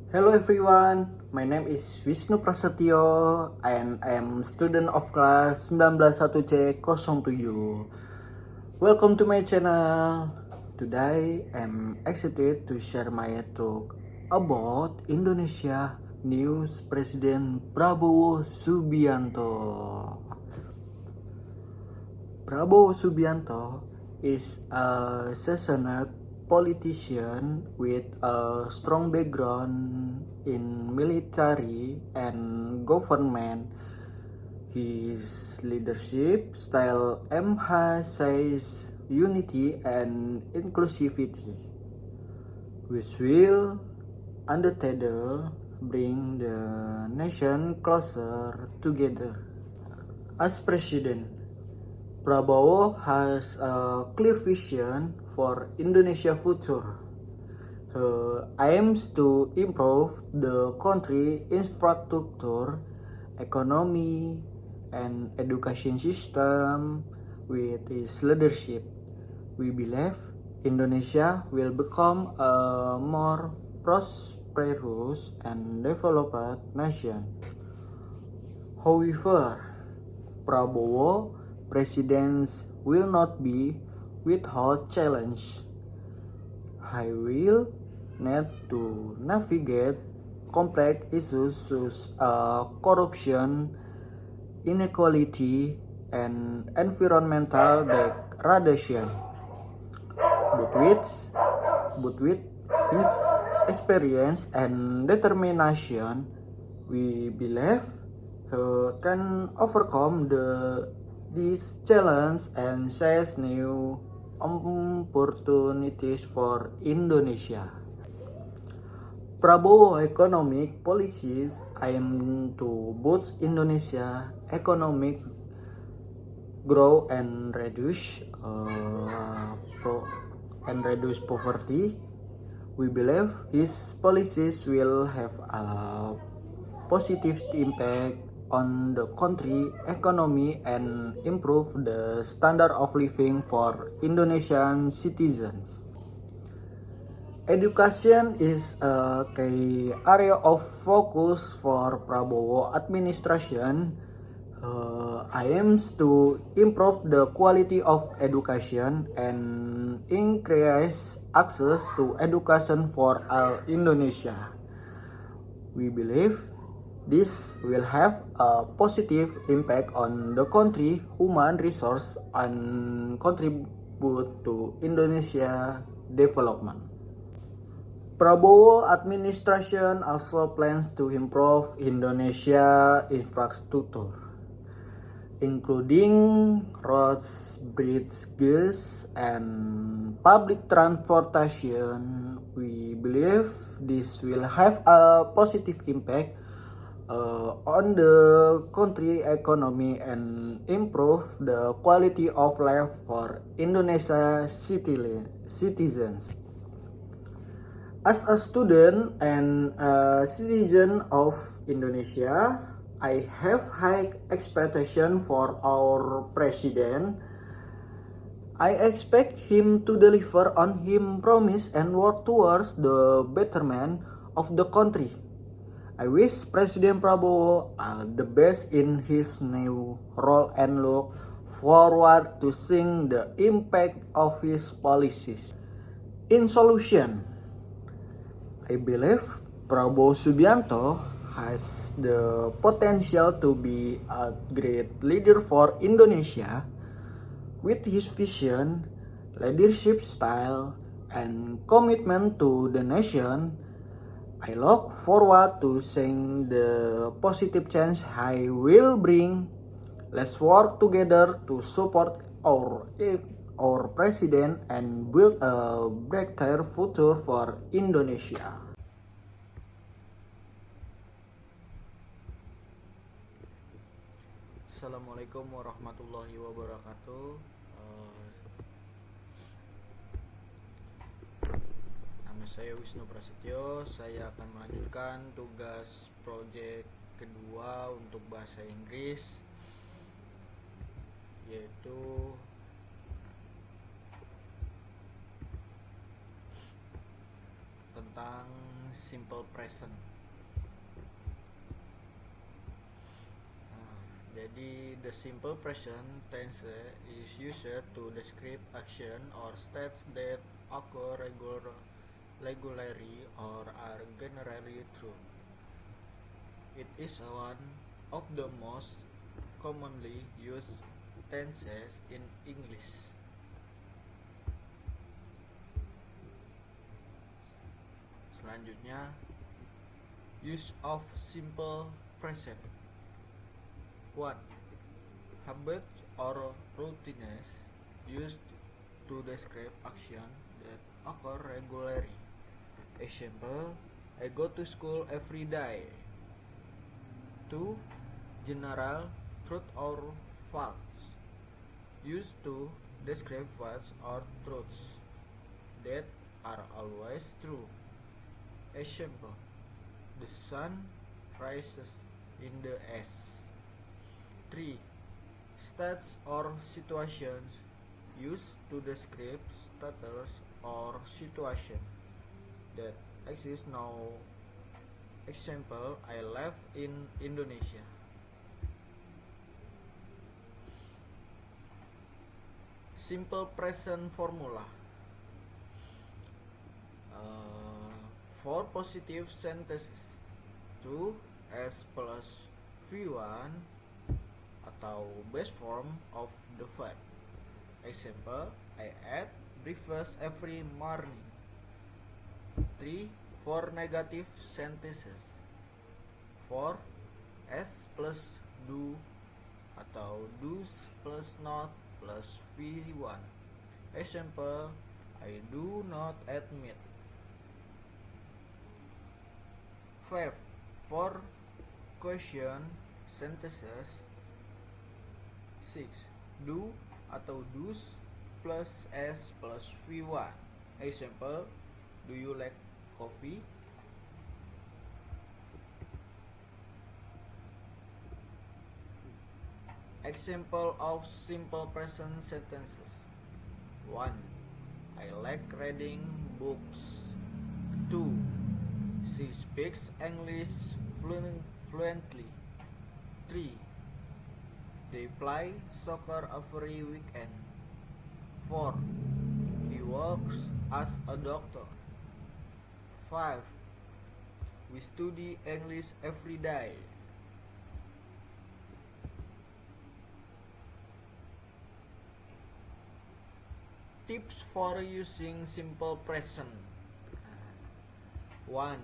Hello everyone, my name is Wisnu Prasetyo and I am student of class 191C07. Welcome to my channel. Today I'm excited to share my talk about Indonesia news President Prabowo Subianto. Prabowo Subianto is a seasoned politician with a strong background in military and government. His leadership style emphasizes unity and inclusivity, which will undoubtedly bring the nation closer together. As president, Prabowo has a clear vision for Indonesia future. He aims to improve the country infrastructure, economy, and education system with his leadership. We believe Indonesia will become a more prosperous and developed nation. However, Prabowo presidents will not be without challenge. He will need to navigate complex issues such as corruption, inequality, and environmental degradation. But with his experience and determination, we believe he can overcome this challenge and seize new opportunities for Indonesia. Prabowo economic policies aim to boost Indonesia economic growth and reduce poverty. We believe his policies will have a positive impact on the country economy and improve the standard of living for Indonesian citizens. Education is a key area of focus for Prabowo administration. Aims to improve the quality of education and increase access to education for all Indonesia. We believe this will have a positive impact on the country human resource and contribute to Indonesia development. Prabowo administration also plans to improve Indonesia infrastructure, including roads, bridges, and public transportation. We believe this will have a positive impact on the country economy and improve the quality of life for Indonesia citizens. As a student and a citizen of Indonesia, I have high expectation for our president. I expect him to deliver on his promise and work towards the betterment of the country. I wish President Prabowo all the best in his new role and look forward to seeing the impact of his policies. In solution, I believe Prabowo Subianto has the potential to be a great leader for Indonesia. With his vision, leadership style, and commitment to the nation, I look forward to seeing the positive change he will bring. Let's work together to support our president and build a brighter future for Indonesia. Assalamualaikum warahmatullahi wabarakatuh. Nama saya Wisnu Prasetyo. Saya akan melanjutkan tugas proyek kedua untuk bahasa Inggris, yaitu tentang simple present. Jadi the simple present tense is used to describe action or states that occur regularly or are generally true. It is one of the most commonly used tenses in English. Selanjutnya, use of simple present. 1. Habits or routines used to describe action that occur regularly. Example, I go to school every day. 2. General truth or facts used to describe facts or truths that are always true. Example, the sun rises in the east. 3. States or situations used to describe status or situation that exist now. Example, I live in Indonesia. Simple present formula. For positive sentences, 2s plus v1 atau base form of the verb. Example, I eat breakfast every morning. 3. For negative sentences, 4s plus do atau do's plus not plus v1. Example, I do not admit. 5. For question sentences, 6. Do atau do's plus s plus v1. Example, do you like coffee? Example of simple present sentences. 1. I like reading books. 2. She speaks English fluently. 3. They play soccer every weekend. 4. He works as a doctor. 5. We study English every day. Tips for using simple present. 1.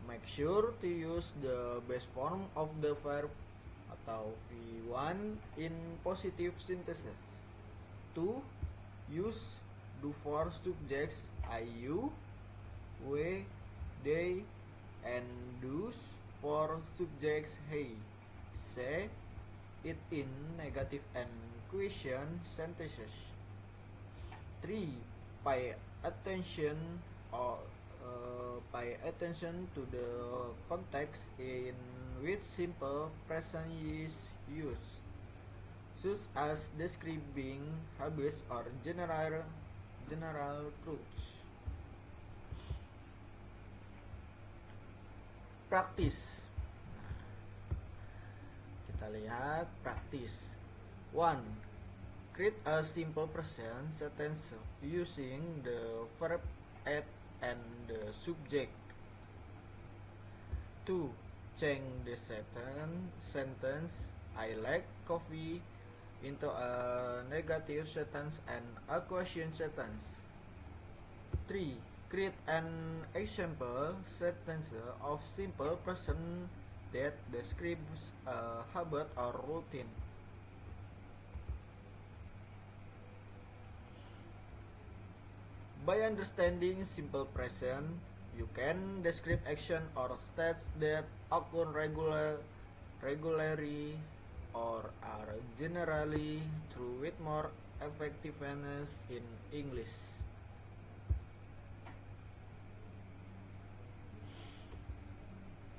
Make sure to use the base form of the verb atau V1 in positive sentences. 2. Use do for subjects I, you, we, they, and do's for subjects he, say, it in negative and question sentences. 3. Pay attention to the context in which simple present is used, such as describing habits or general truths. Practice. Kita lihat praktis. 1. Create a simple present sentence using the verb at and the subject. 2. Change the sentence I like coffee into a negative sentence and a question sentence. 3. Create an example sentence of simple present that describes a habit or routine. By understanding simple present, you can describe action or states that occur regularly or are generally true with more effectiveness in English.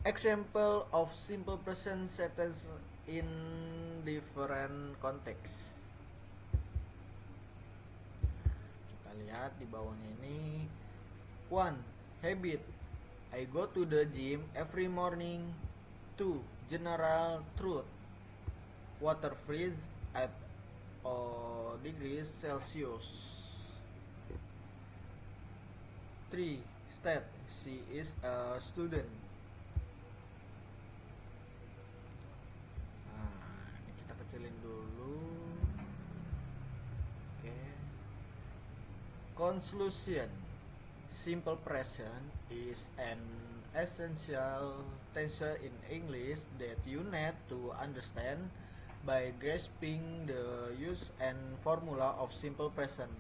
Example of simple present sentence in different contexts. Lihat di bawahnya ini. 1. Habit. I go to the gym every morning. 2. General truth. Water freeze at 0 degrees Celsius. 3. Stat. She is a student. Nah, ini kita kecilin dulu. Oke. Conclusion. Simple present is an essential tense in English that you need to understand by grasping the use and formula of simple present.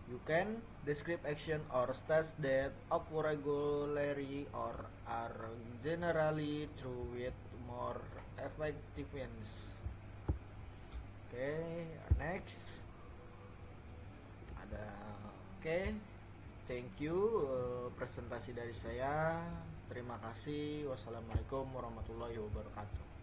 You can describe action or states that occur regularly or are generally true with more effectiveness. Okay, next ada thank you presentasi dari saya. Terima kasih. Wassalamualaikum warahmatullahi wabarakatuh.